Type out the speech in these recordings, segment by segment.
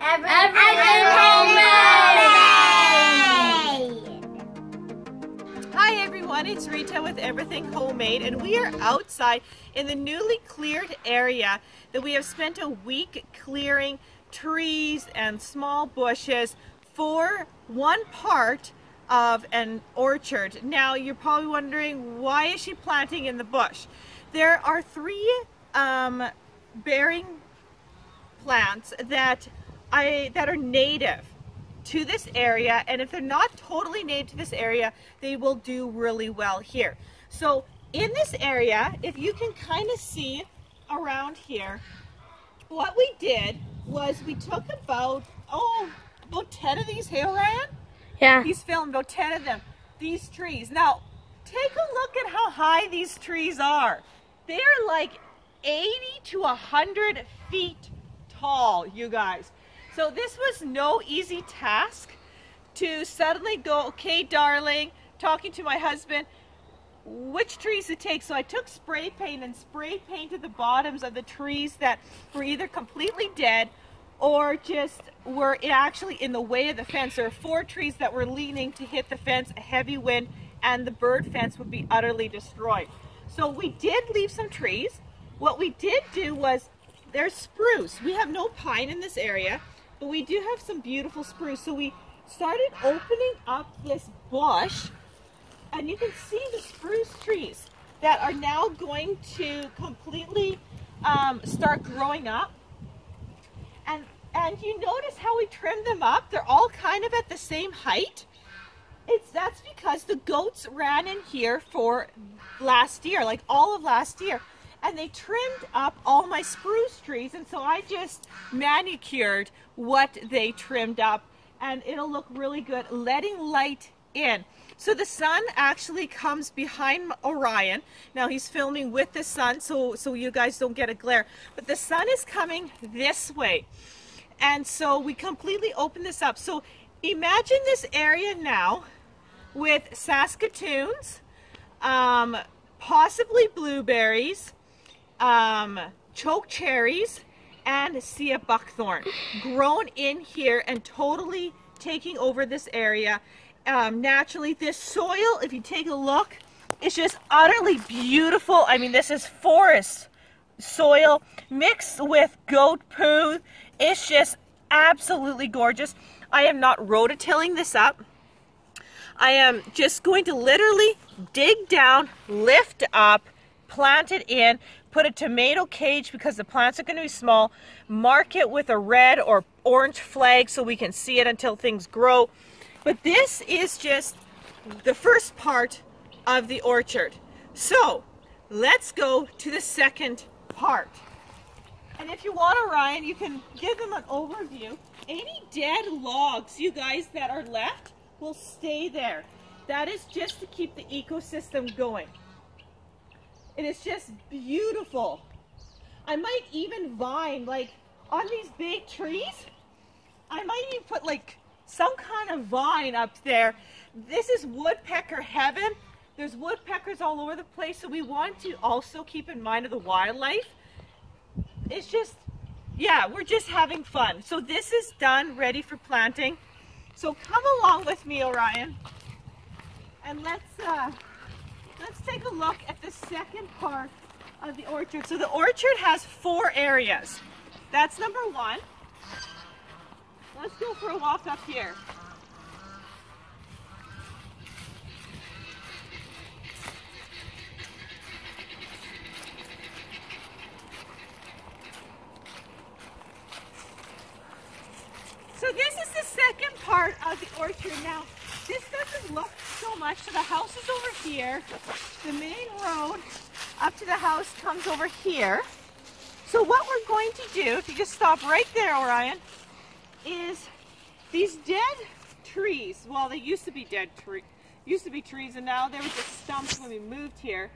Everything homemade! Hi everyone, it's Rita with Everything Homemade, and we are outside in the newly cleared area that we have spent a week clearing trees and small bushes for one part of an orchard. Now you're probably wondering, why is she planting in the bush? There are three bearing plants that are native to this area, and if they're not totally native to this area, they will do really well here. So in this area, if you can kind of see around here, what we did was we took about 10 of these. Hey, Orion? Yeah. He's filmed about 10 of them. These trees. Now, take a look at how high these trees are. They are like 80 to 100 feet tall, you guys. So this was no easy task to suddenly go, okay, darling, talking to my husband, which trees to take. So I took spray paint and spray painted the bottoms of the trees that were either completely dead or just were actually in the way of the fence. There were 4 trees that were leaning to hit the fence, a heavy wind, and the bird fence would be utterly destroyed. So we did leave some trees. What we did do was, there's spruce. We have no pine in this area, but we do have some beautiful spruce. So we started opening up this bush, and you can see the spruce trees that are now going to completely start growing up. And you notice how we trimmed them up? They're all kind of at the same height. That's because the goats ran in here for last year, like all of last year. And they trimmed up all my spruce trees, and so I just manicured what they trimmed up, and it'll look really good, letting light in. So the sun actually comes behind Orion. Now he's filming with the sun, so you guys don't get a glare. But the sun is coming this way. And so we completely open this up. So imagine this area now with Saskatoons, possibly blueberries, choke cherries, and sea buckthorn grown in here and totally taking over this area. Naturally, this soil, if you take a look, is just utterly beautiful. I mean, this is forest soil mixed with goat poo. It's just absolutely gorgeous. I am not rototilling this up. I am just going to literally dig down, lift up, plant it in, put a tomato cage because the plants are going to be small, mark it with a red or orange flag so we can see it until things grow. But this is just the first part of the orchard. So let's go to the second part. And if you want, Orion, you can give them an overview. Any dead logs, you guys, that are left will stay there. That is just to keep the ecosystem going. It is just beautiful. I might even vine, like on these big trees, I might even put like some kind of vine up there. This is woodpecker heaven. There's woodpeckers all over the place, so we want to also keep in mind of the wildlife. It's just, yeah, we're just having fun. So this is done, ready for planting. So come along with me, Orion, and let's take a look at the second part of the orchard. So the orchard has 4 areas. That's number 1. Let's go for a walk up here. So this is the second part of the orchard. Now, this doesn't look so much. So the house is over here. The main road up to the house comes over here. So what we're going to do, if you just stop right there, Orion, is these dead trees. Well, they used to be trees, and now they were just stumps when we moved here.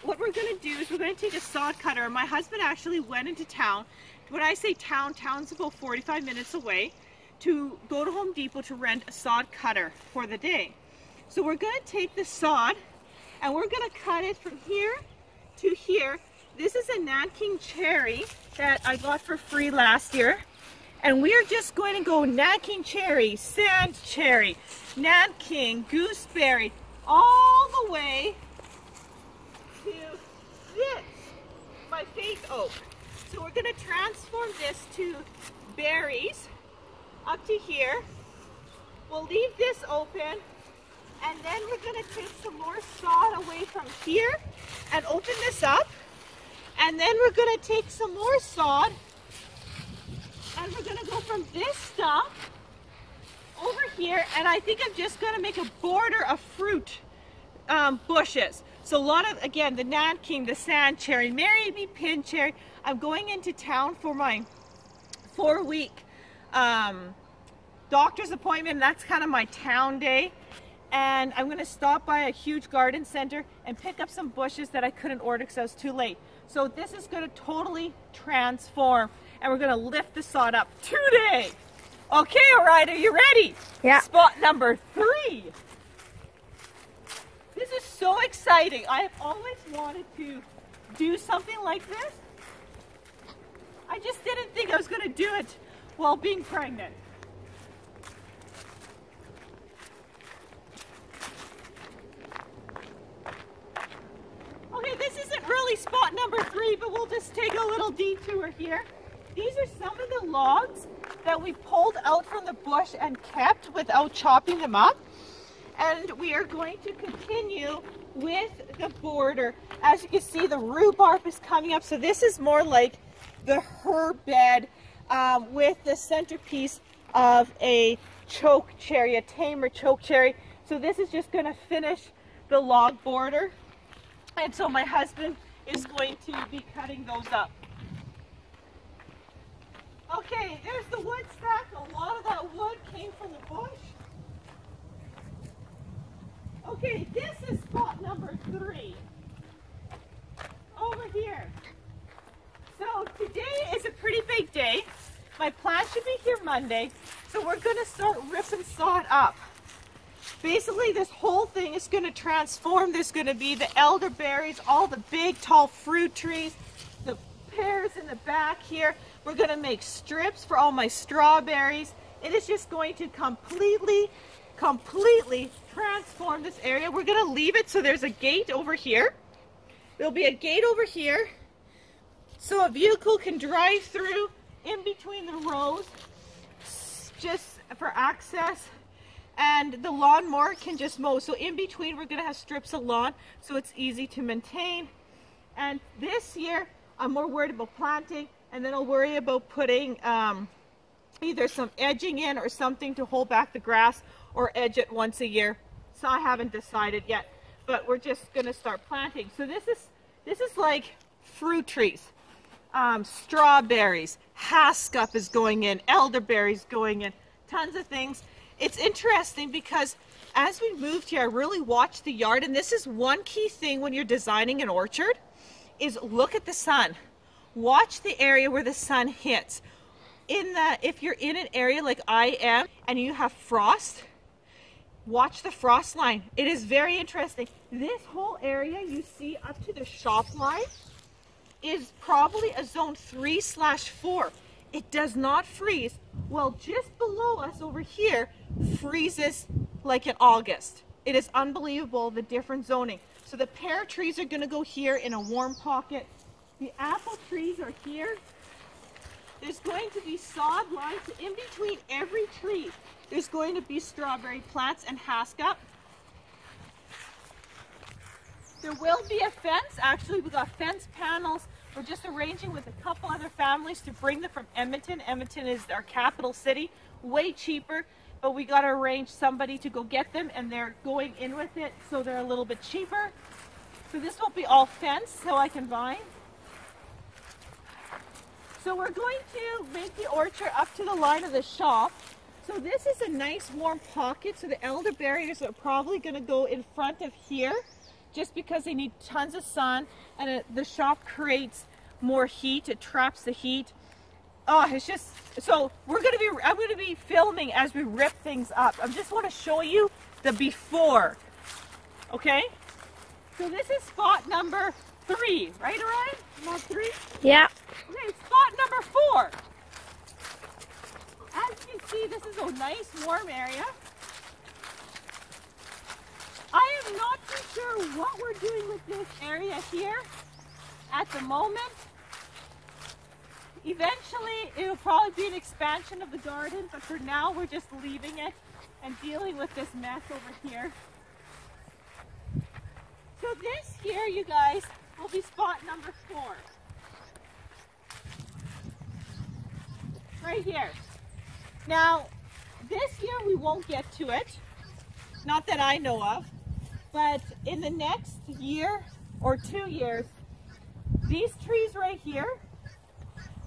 What we're going to do is we're going to take a sod cutter. My husband actually went into town. When I say town, town's about 45 minutes away, to go to Home Depot to rent a sod cutter for the day. So we're going to take the sod and we're going to cut it from here to here. This is a Nanking cherry that I got for free last year. And we're just going to go Nanking cherry, sand cherry, Nanking, gooseberry, all the way to this, my faith oak. So we're going to transform this to berries up to here. We'll leave this open, and then we're going to take some more sod away from here and open this up. And then we're going to take some more sod, and we're going to go from this stuff over here, and I think I'm just going to make a border of fruit bushes. So a lot of, again, the Nanking, the sand cherry, maybe pin cherry. I'm going into town for my 4-week doctor's appointment, and that's kind of my town day. And I'm going to stop by a huge garden center and pick up some bushes that I couldn't order because I was too late. So this is going to totally transform, and we're going to lift the sod up today. Okay, all right, are you ready? Yeah. Spot number 3. This is so exciting. I have always wanted to do something like this. I just didn't think I was going to do it while being pregnant. Okay, this isn't really spot number 3, but we'll just take a little detour here. These are some of the logs that we pulled out from the bush and kept without chopping them up. And we are going to continue with the border. As you can see, the rhubarb is coming up. So this is more like the herb bed with the centerpiece of a choke cherry, a tamer choke cherry. So this is just going to finish the log border. And so my husband is going to be cutting those up. Okay, there's the wood stack. A lot of that wood came from the bush. Okay, this is spot number 3. Over here. So today is a pretty big day. My plant should be here Monday. So we're going to start ripping sod up. Basically, this whole thing is going to transform. There's going to be the elderberries, all the big, tall fruit trees, the pears in the back here. We're going to make strips for all my strawberries. It is just going to completely transform this area. We're going to leave it so there's a gate over here. There'll be a gate over here so a vehicle can drive through in between the rows just for access, and the lawnmower can just mow. So in between we're going to have strips of lawn so it's easy to maintain. And this year I'm more worried about planting, and then I'll worry about putting either some edging in or something to hold back the grass, or edge it once a year. So I haven't decided yet, but we're just going to start planting. So this is like fruit trees, strawberries, haskell is going in, elderberries going in, tons of things. It's interesting because as we moved here, I really watched the yard, and this is one key thing when you're designing an orchard, is look at the sun. Watch the area where the sun hits. If you're in an area like I am and you have frost, watch the frost line. It is very interesting. This whole area you see up to the shop line is probably a zone 3/4. It does not freeze. Well, just below us over here freezes like in August. It is unbelievable, the different zoning. So the pear trees are going to go here in a warm pocket. The apple trees are here. There's going to be sod lines in between every tree. There's going to be strawberry plants and haskell. There will be a fence. Actually, we got fence panels. We're just arranging with a couple other families to bring them from Edmonton. Edmonton is our capital city, way cheaper, but we got to arrange somebody to go get them, and they're going in with it, so they're a little bit cheaper. So this will be all fenced so I can vine. So we're going to make the orchard up to the line of the shop. So this is a nice warm pocket. So the elderberries are probably going to go in front of here just because they need tons of sun, and the shop creates more heat. It traps the heat. Oh, it's just, so I'm going to be filming as we rip things up. I just want to show you the before. Okay? So this is spot number 3, right, Orion? Not 3? Yeah. Okay, spot number 4. as you can see, this is a nice warm area. I am not too sure what we're doing with this area here at the moment. Eventually, it'll probably be an expansion of the garden, but for now, we're just leaving it and dealing with this mess over here. So this here, you guys, will be spot number 4. Right here. Now, this year we won't get to it, not that I know of, but in the next year or 2 years, these trees right here,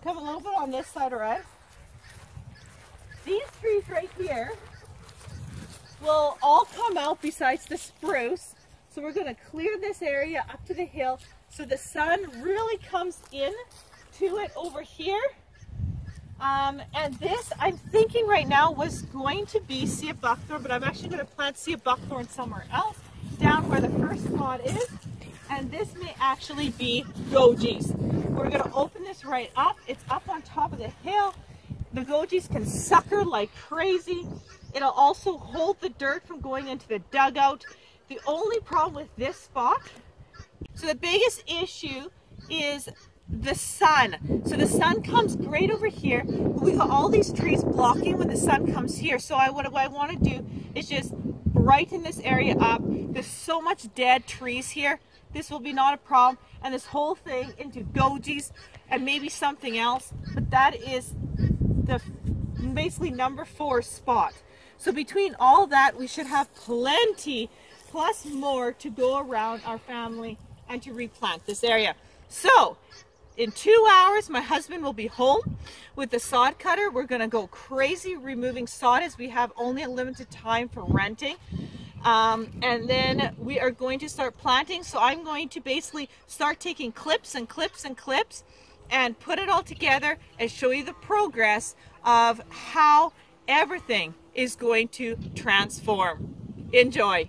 come a little bit on this side, all right? These trees right here will all come out besides the spruce. So we're going to clear this area up to the hill so the sun really comes in to it over here. And this, I'm thinking right now, was going to be sea buckthorn, but I'm actually going to plant sea buckthorn somewhere else, down where the first spot is. And this may actually be gojies. We're going to open this right up. It's up on top of the hill. The gojies can sucker like crazy. It'll also hold the dirt from going into the dugout. The only problem with this spot, so the biggest issue is the sun. So the sun comes great over here. We got all these trees blocking when the sun comes here. So what I want to do is just brighten this area up. There's so much dead trees here. This will be not a problem. And this whole thing into gojies and maybe something else. But that is the basically number 4 spot. So between all that, we should have plenty plus more to go around our family and to replant this area. So in 2 hours, my husband will be home with the sod cutter. We're going to go crazy removing sod as we have only a limited time for renting. And then we are going to start planting. So I'm going to basically start taking clips and clips and clips and put it all together and show you the progress of how everything is going to transform. Enjoy.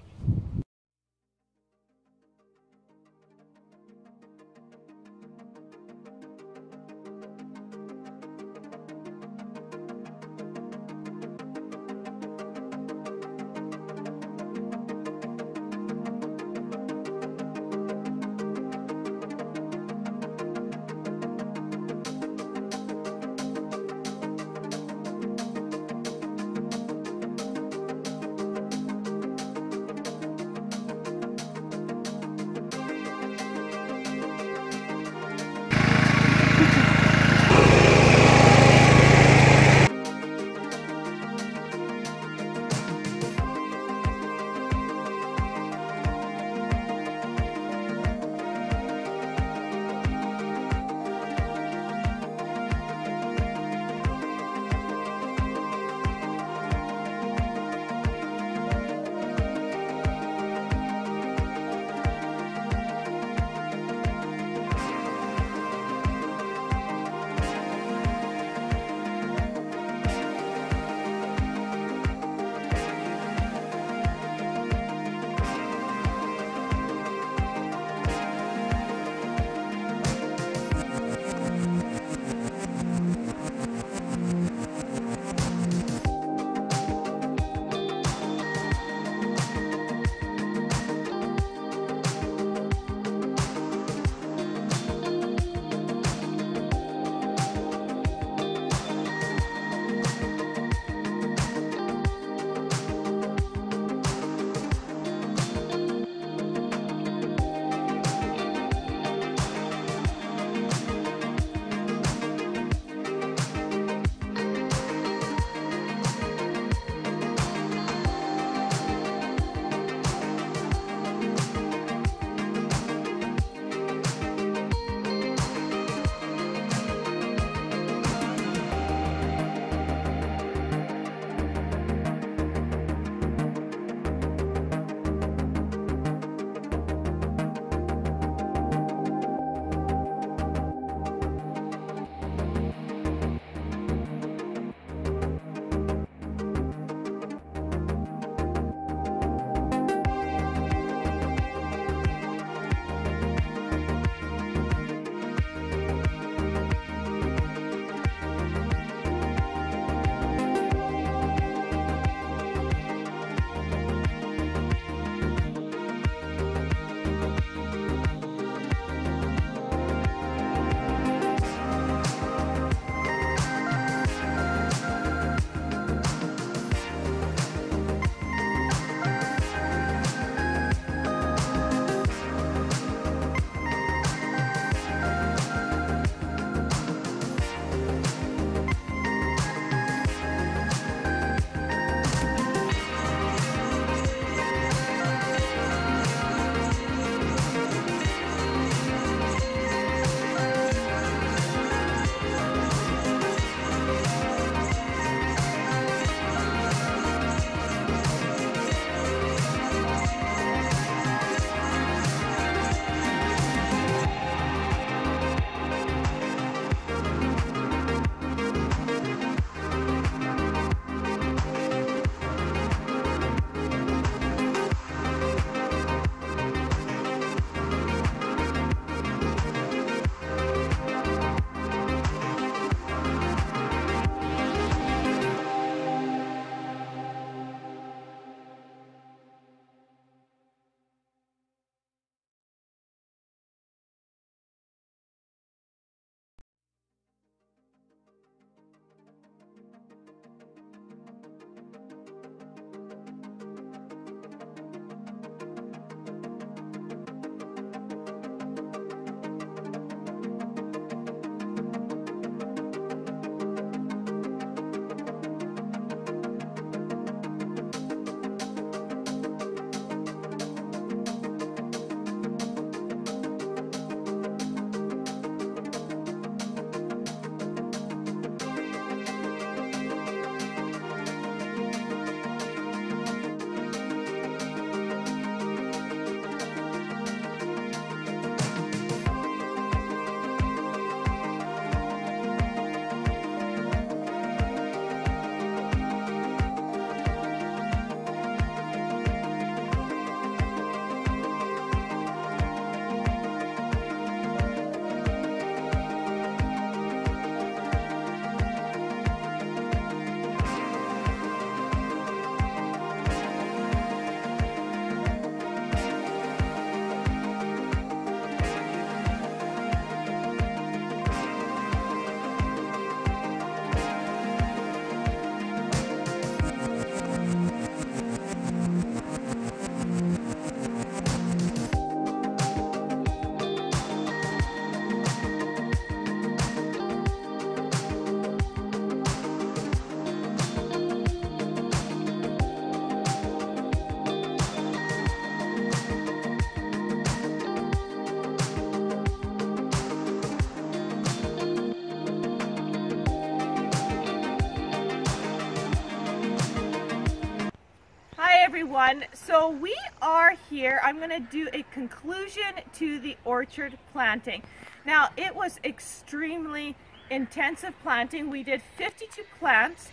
everyone. So we are here. I'm going to do a conclusion to the orchard planting. Now, it was extremely intensive planting. We did 52 plants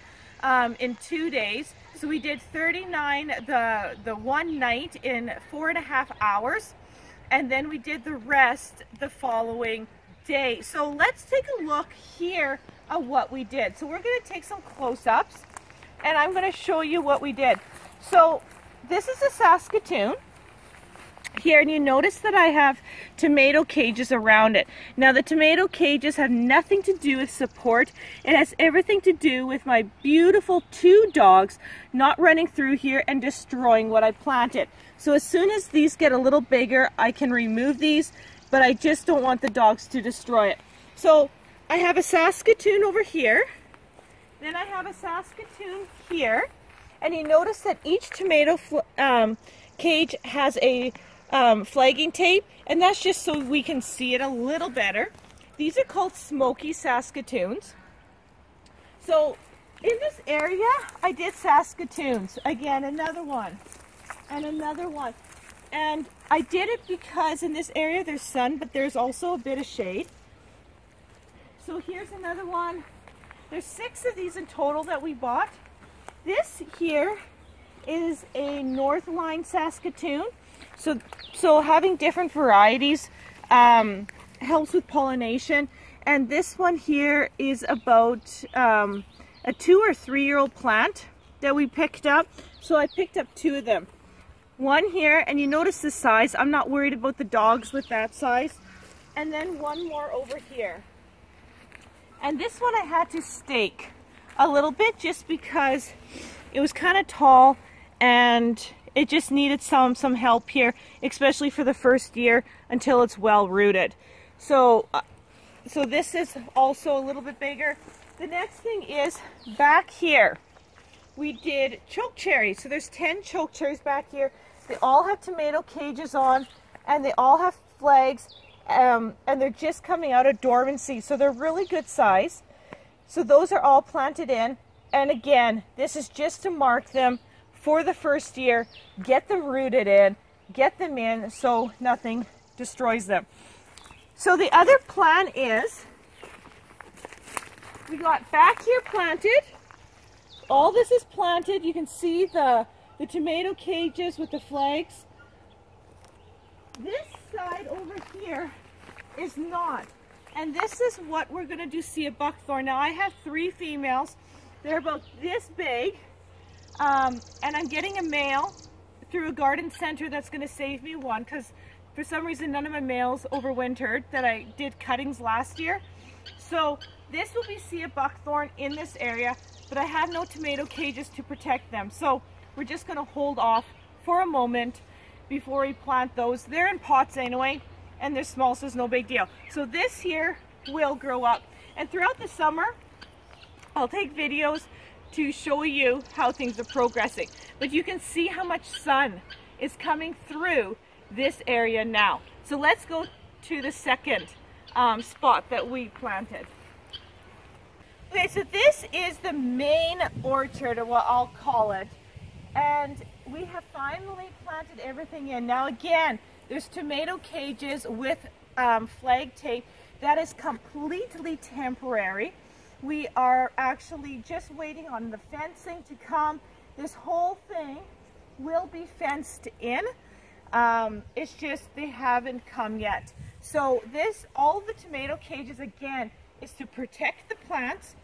in 2 days. So we did 39 the one night in 4.5 hours, and then we did the rest the following day. So let's take a look here at what we did. So we're going to take some close-ups, and I'm going to show you what we did. So this is a Saskatoon here, and you notice that I have tomato cages around it. Now the tomato cages have nothing to do with support. It has everything to do with my beautiful 2 dogs not running through here and destroying what I planted. So as soon as these get a little bigger, I can remove these, but I just don't want the dogs to destroy it. So I have a Saskatoon over here, then I have a Saskatoon here, and you notice that each tomato cage has a flagging tape, and that's just so we can see it a little better. These are called smoky Saskatoons. So in this area I did Saskatoons again, another one and another one, and I did it because in this area there's sun, but there's also a bit of shade. So here's another one. There's 6 of these in total that we bought. This here is a Northline Saskatoon. So having different varieties helps with pollination. And this one here is about a 2 or 3 year old plant that we picked up. So I picked up 2 of them. One here, and you notice the size. I'm not worried about the dogs with that size. And then one more over here. And this one I had to stake a little bit just because it was kind of tall and it just needed some help here, especially for the first year until it's well rooted. So this is also a little bit bigger. The next thing is back here we did choke cherries. So there's 10 choke cherries back here. They all have tomato cages on, and they all have flags, and they're just coming out of dormancy, so they're really good size. So those are all planted in, and again, this is just to mark them for the first year, get them rooted in, get them in so nothing destroys them. So the other plan is, we got back here planted, all this is planted, you can see the tomato cages with the flags. This side over here is not, and this is what we're going to do see a buckthorn. Now I have 3 females, they're about this big. And I'm getting a male through a garden center that's going to save me one, because for some reason none of my males overwintered that I did cuttings last year. So this will be see a buckthorn in this area, but I have no tomato cages to protect them. So we're just going to hold off for a moment before we plant those. They're in pots anyway, and they're small, so it's no big deal. So this here will grow up. And throughout the summer, I'll take videos to show you how things are progressing. But you can see how much sun is coming through this area now. So let's go to the second spot that we planted. Okay, so this is the main orchard, or what I'll call it. And we have finally planted everything in. Now again, there's tomato cages with flag tape. That is completely temporary. We are actually just waiting on the fencing to come. This whole thing will be fenced in. It's just they haven't come yet. So all the tomato cages again is to protect the plants,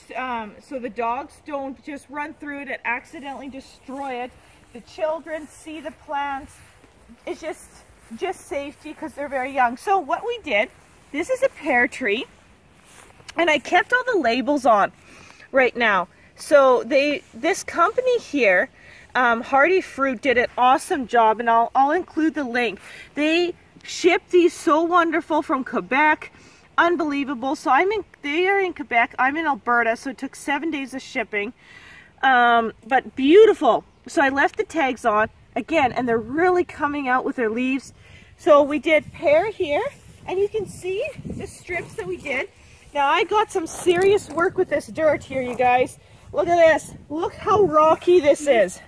so the dogs don't just run through it and accidentally destroy it. The children see the plants. It's just safety because they're very young. So what we did, this is a pear tree, and I kept all the labels on right now. So this company here, Hardy Fruit, did an awesome job, and I'll include the link. They ship these so wonderful from Quebec. Unbelievable. So they are in Quebec, I'm in Alberta, so it took 7 days of shipping, but beautiful. So I left the tags on again, and they're really coming out with their leaves. So we did pear here, and you can see the strips that we did. Now I got some serious work with this dirt here, you guys. Look at this. Look how rocky this is.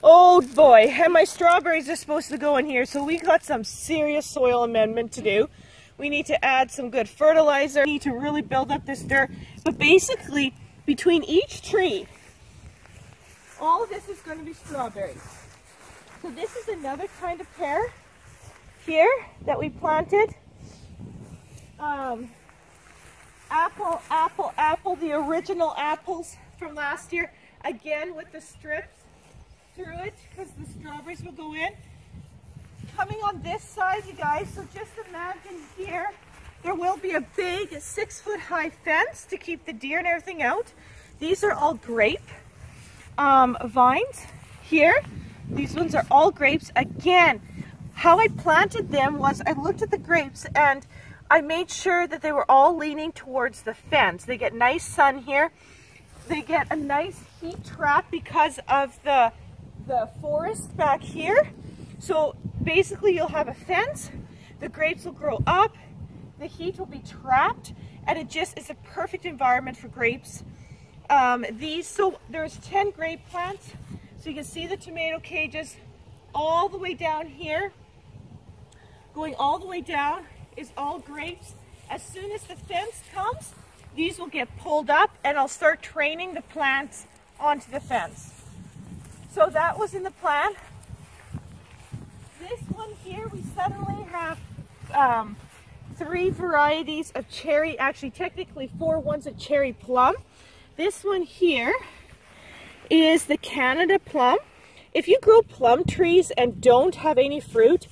Oh boy, and my strawberries are supposed to go in here, so we got some serious soil amendment to do. We need to add some good fertilizer. We need to really build up this dirt. But basically, between each tree, all of this is going to be strawberries. So this is another kind of pear here that we planted. Apple, the original apples from last year. Again with the strips through it because the strawberries will go in. Coming on this side, you guys, so just imagine here, there will be a big 6-foot-high fence to keep the deer and everything out. These are all grape vines here. These ones are all grapes. Again, how I planted them was I looked at the grapes and I made sure that they were all leaning towards the fence. They get nice sun here. They get a nice heat trap because of the forest back here. So basically you'll have a fence, the grapes will grow up, the heat will be trapped, and it just is a perfect environment for grapes. So there's 10 grape plants. So you can see the tomato cages all the way down here. Going all the way down is all grapes. As soon as the fence comes, these will get pulled up and I'll start training the plants onto the fence. So that was in the plan. This one here, we suddenly have 3 varieties of cherry, actually technically 4. One's a cherry plum. This one here is the Canada plum. If you grow plum trees and don't have any fruit,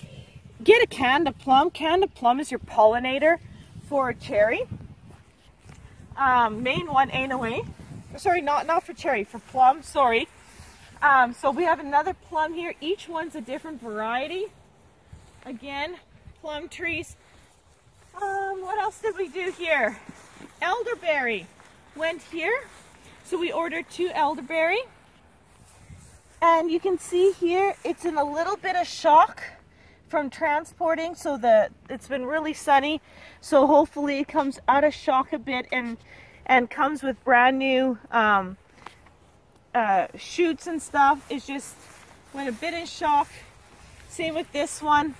get a Canada plum. Canada plum is your pollinator for a cherry. Main one anyway. Sorry, not for cherry, for plum, sorry. So we have another plum here. Each one's a different variety. Again, plum trees. What else did we do here? Elderberry went here. So we ordered 2 elderberry. And you can see here, it's in a little bit of shock from transporting. So it's been really sunny. So hopefully it comes out of shock a bit and comes with brand new shoots and stuff. It's just went a bit in shock. Same with this one.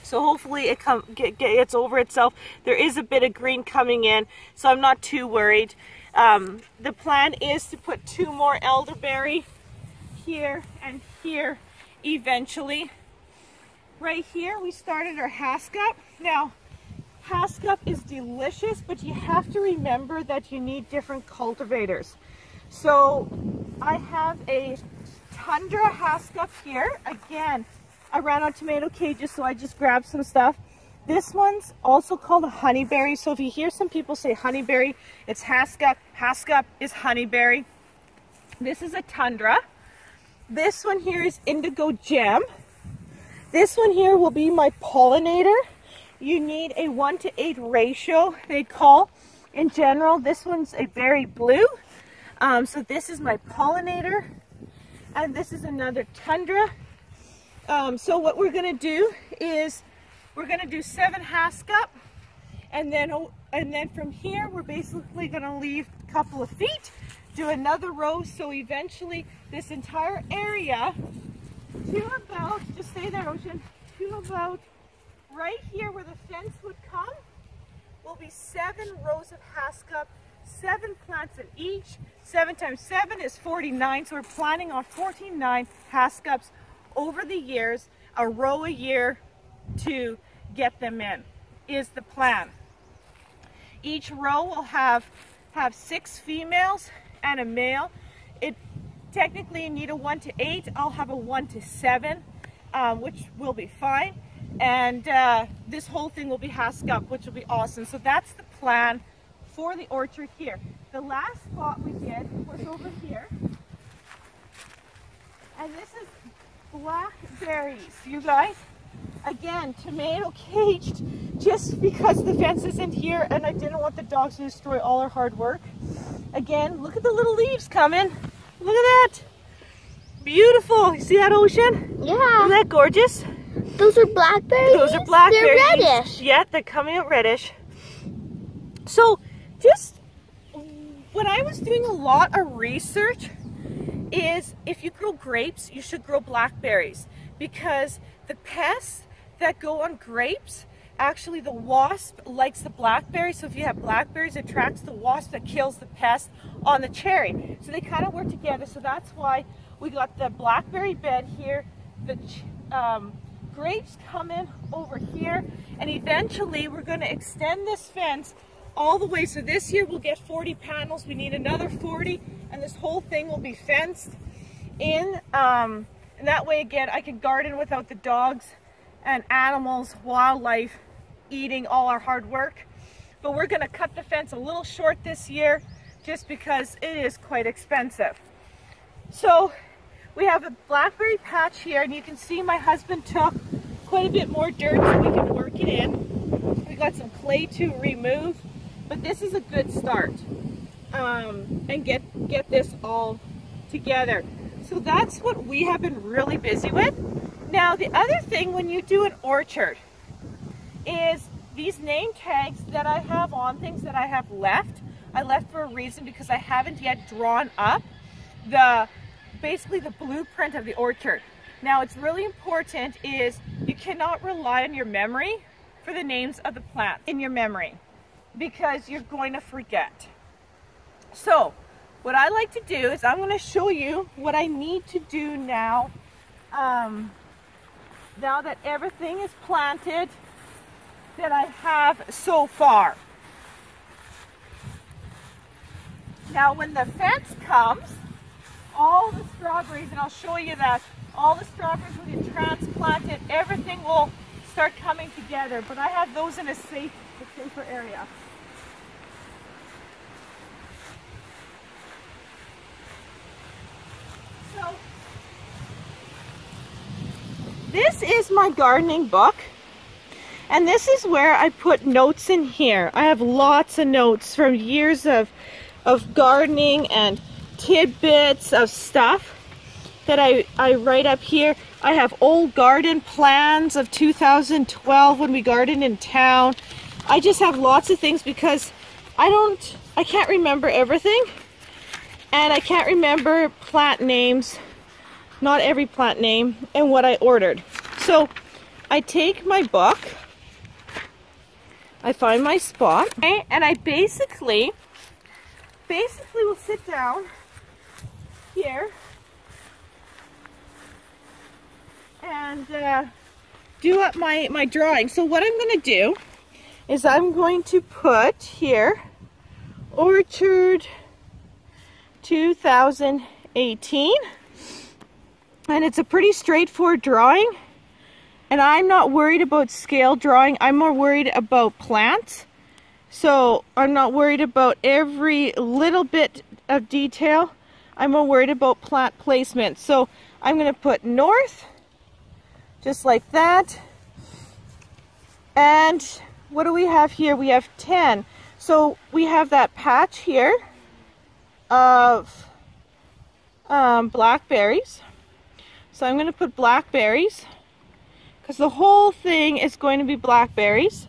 So hopefully it gets over itself. There is a bit of green coming in, so I'm not too worried. The plan is to put 2 more elderberry here and here eventually. Right here we started our Haskell. Now Haskell is delicious, but you have to remember that you need different cultivators. So I have a Tundra Haskell here. Again, I ran out of tomato cages, so I just grabbed some stuff. This one's also called a honeyberry. So if you hear some people say honeyberry, it's Haskell. Haskell is honeyberry. This is a Tundra. This one here is Indigo Gem. This one here will be my pollinator. You need a 1:8 ratio, they call. In general, this one's a berry blue. So this is my pollinator. And this is another Tundra. So what we're going to do is we're going to do 7 Haskell, and then from here we're basically going to leave a couple of feet, do another row, so eventually this entire area to about, just stay there Ocean, to about right here where the fence would come will be 7 rows of Haskell, 7 plants in each. 7 times 7 is 49, so we're planning on 49 Haskells over the years, a row a year to get them in, is the plan. Each row will have 6 females and a male. Technically you need a 1:8. I'll have a 1:7, which will be fine. And this whole thing will be Haskell, which will be awesome. So that's the plan for the orchard here. The last spot we did was over here. And this is blackberries, you guys. Again, tomato caged, just because the fence isn't here and I didn't want the dogs to destroy all our hard work. Again, look at the little leaves coming. Look at that. Beautiful. You see that, Ocean? Yeah. Isn't that gorgeous? Those are blackberries? Those are blackberries. They're reddish. Yeah, they're coming out reddish. So, just when I was doing a lot of research is if you grow grapes, you should grow blackberries, because the pests that go on grapes, actually the wasp likes the blackberry. So if you have blackberries, it attracts the wasp that kills the pest on the cherry. So they kind of work together. So that's why we got the blackberry bed here. The grapes come in over here, and eventually we're going to extend this fence all the way. So this year we'll get 40 panels. We need another 40, and this whole thing will be fenced in. And that way, again, I can garden without the dogs and animals, wildlife eating all our hard work. But we're going to cut the fence a little short this year just because it is quite expensive. So we have a blackberry patch here, and you can see my husband took quite a bit more dirt so we can work it in. We got some clay to remove, but this is a good start, and get this all together. So that's what we have been really busy with. Now the other thing when you do an orchard is these name tags that I have on things that I have left. I left for a reason, because I haven't yet drawn up basically the blueprint of the orchard. Now it's really important is you cannot rely on your memory for the names of the plants in your memory, because you're going to forget. So what I like to do is I'm going to show you what I need to do now, now that everything is planted that I have so far. Now when the fence comes, all the strawberries, and I'll show you that, all the strawberries will get transplanted, everything will start coming together, but I have those in a safer area. So, this is my gardening book, and this is where I put notes in here. I have lots of notes from years of gardening and tidbits of stuff that I write up here. I have old garden plans of 2012 when we gardened in town. I just have lots of things because I can't remember everything, and I can't remember plant names, not every plant name, and what I ordered. So I take my book, I find my spot, okay, and I basically will sit down here and do up my drawing. So what I'm going to do is I'm going to put here Orchard 2018, and it's a pretty straightforward drawing, and I'm not worried about scale drawing. I'm more worried about plants. So I'm not worried about every little bit of detail. I'm more worried about plant placement. So I'm going to put north, just like that. And what do we have here? We have 10. So we have that patch here of blackberries. So I'm going to put blackberries, because the whole thing is going to be blackberries.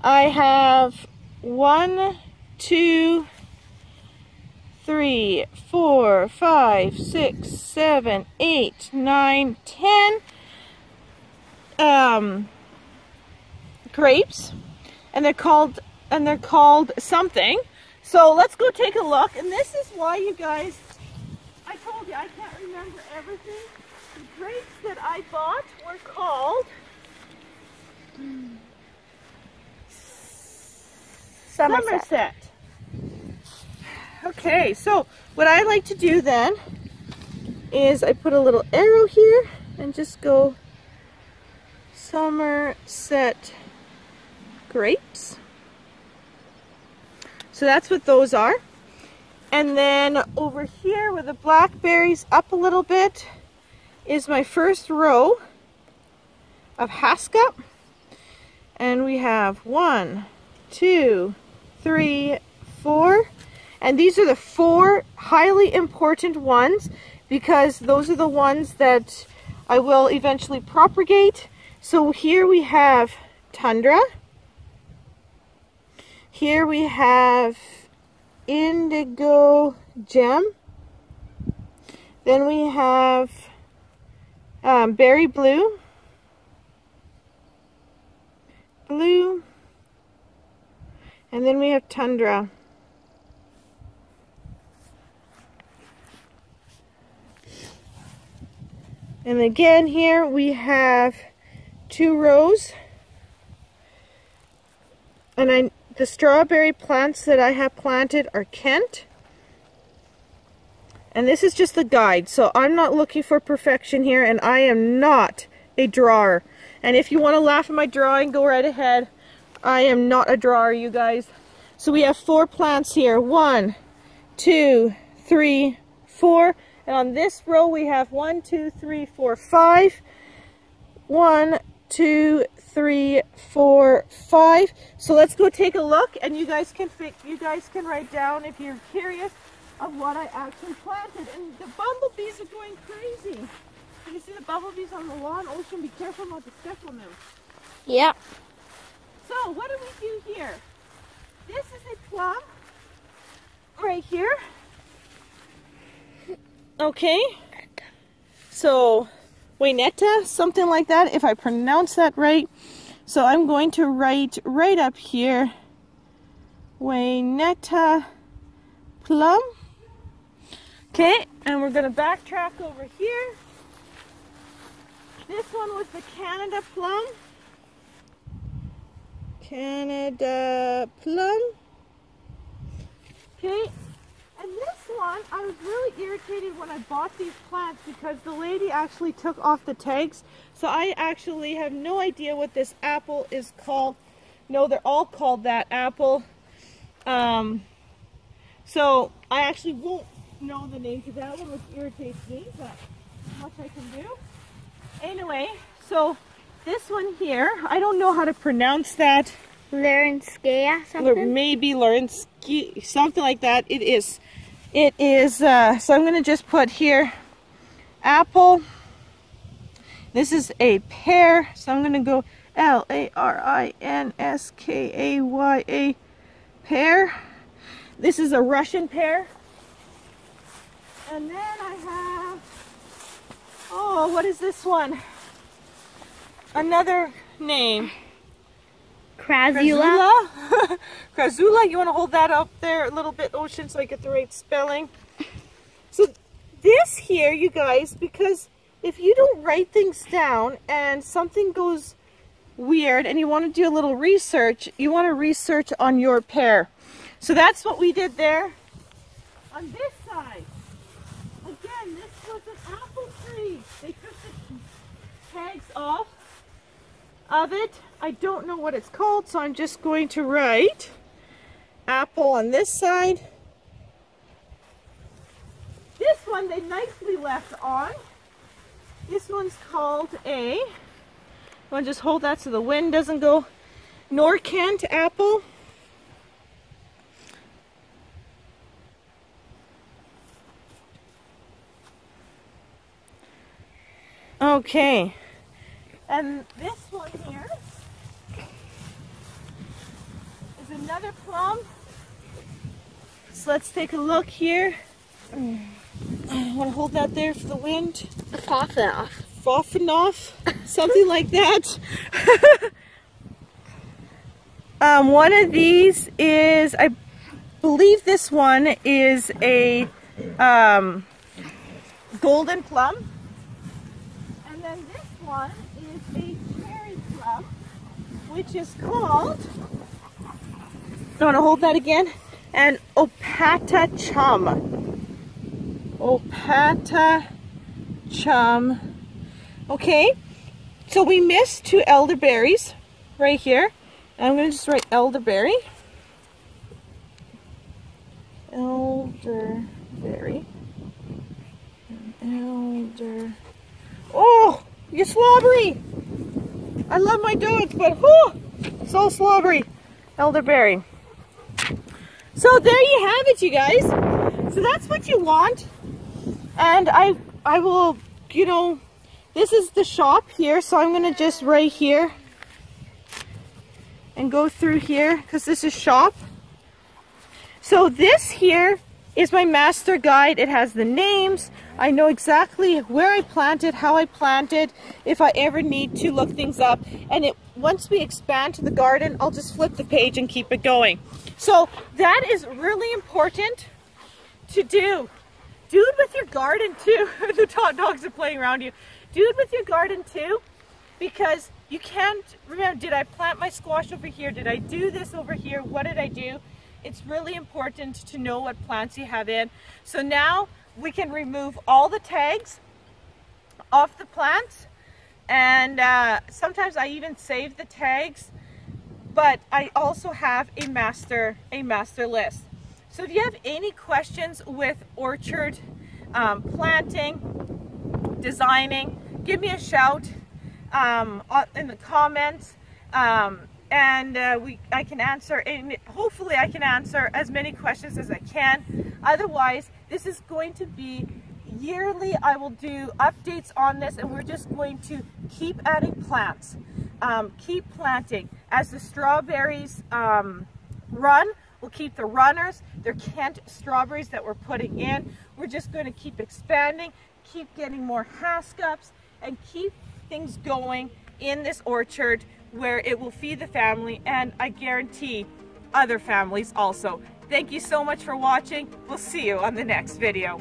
I have 1, 2, 3, 4, 5, 6, 7, 8, 9, 10 grapes, and they're called something. So let's go take a look. And this is why, you guys, I told you I can't remember everything. The grapes that I bought were called Sumerset. Okay, so what I like to do then is I put a little arrow here and just go Sumerset Grapes. So that's what those are. And then over here where the blackberries up a little bit is my first row of Haskell. And we have 1, 2, 3, 4. And these are the 4 highly important ones, because those are the ones that I will eventually propagate. So here we have Tundra. Here we have Indigo Gem. Then we have berry blue. Blue. And then we have tundra. And again here we have 2 rows. And the strawberry plants that I have planted are Kent. And this is just the guide, so I'm not looking for perfection here, and I am not a drawer. And if you want to laugh at my drawing, go right ahead. I am not a drawer, you guys. So we have 4 plants here. 1, 2, 3, 4. And on this row we have 1, 2, 3, 4, 5. 1, 2, 3, 4, 5. So let's go take a look, and you guys can write down if you're curious of what I actually planted. And the bumblebees are going crazy. Can you see the bumblebees on the lawn? Ocean, be careful not to step on them. Yep. So what do we do here? This is a plum right here. Okay. So Waneta, something like that, if I pronounce that right. So I'm going to write right up here, Waneta Plum. Okay, and we're going to backtrack over here. This one was the Canada Plum. Canada Plum. Okay, and this one, I was really irritated when I bought these plants because the lady actually took off the tags. So I actually have no idea what this apple is called. No, they're all called that apple. So I actually won't know the names of that one, which irritates me, but much I can do. Anyway, so this one here, I don't know how to pronounce that. Larinskaya something? Maybe Larinskaya, something like that. It is, so I'm going to just put here, apple. This is a pear, so I'm going to go Larinskaya, pear. This is a Russian pear. And then I have, oh, what is this one? Another name. Krazulya. Krazulya, you want to hold that up there a little bit, Ocean, so I get the right spelling. So this here, you guys, because if you don't write things down and something goes weird and you want to do a little research, you want to research on your pear. So that's what we did there. On this side, again, this was an apple tree. They took the tags off of it. I don't know what it's called, so I'm just going to write apple on this side. This one they nicely left on. This one's called a, I'll just hold that so the wind doesn't go, Norkent Apple. Okay, and this one here is another plum. So let's take a look here. I want to hold that there for the wind. Fofonoff. Fofonoff, something like that. One of these is, I believe this one is a golden plum. And then this one is a cherry plum, which is called, I want to hold that again, an Opata Chum. Opata Chum. Okay, so we missed 2 elderberries right here. I'm going to just write elderberry. Elderberry. Elder. Oh, you're slobbery. I love my dogs, but whew, so slobbery. Elderberry. So there you have it, you guys. So that's what you want. And I will, you know, this is the shop here, so I'm going to just right here and go through here because this is shop. So this here is my master guide. It has the names. I know exactly where I planted, how I planted, if I ever need to look things up. And once we expand to the garden, I'll just flip the page and keep it going. So that is really important to do. Do it with your garden too. The dogs are playing around you. Do it with your garden too, because you can't remember, did I plant my squash over here? Did I do this over here? What did I do? It's really important to know what plants you have in. So now we can remove all the tags off the plants, and sometimes I even save the tags, but I also have a master list. So if you have any questions with orchard planting, designing, give me a shout in the comments, and I can answer, and hopefully I can answer as many questions as I can. Otherwise, this is going to be yearly. I will do updates on this, and we're just going to keep adding plants, keep planting. As the strawberries run, we'll keep the runners. They're Kent strawberries that we're putting in. We're just going to keep expanding, keep getting more hascups, and keep things going in this orchard where it will feed the family, and I guarantee other families also. Thank you so much for watching. We'll see you on the next video.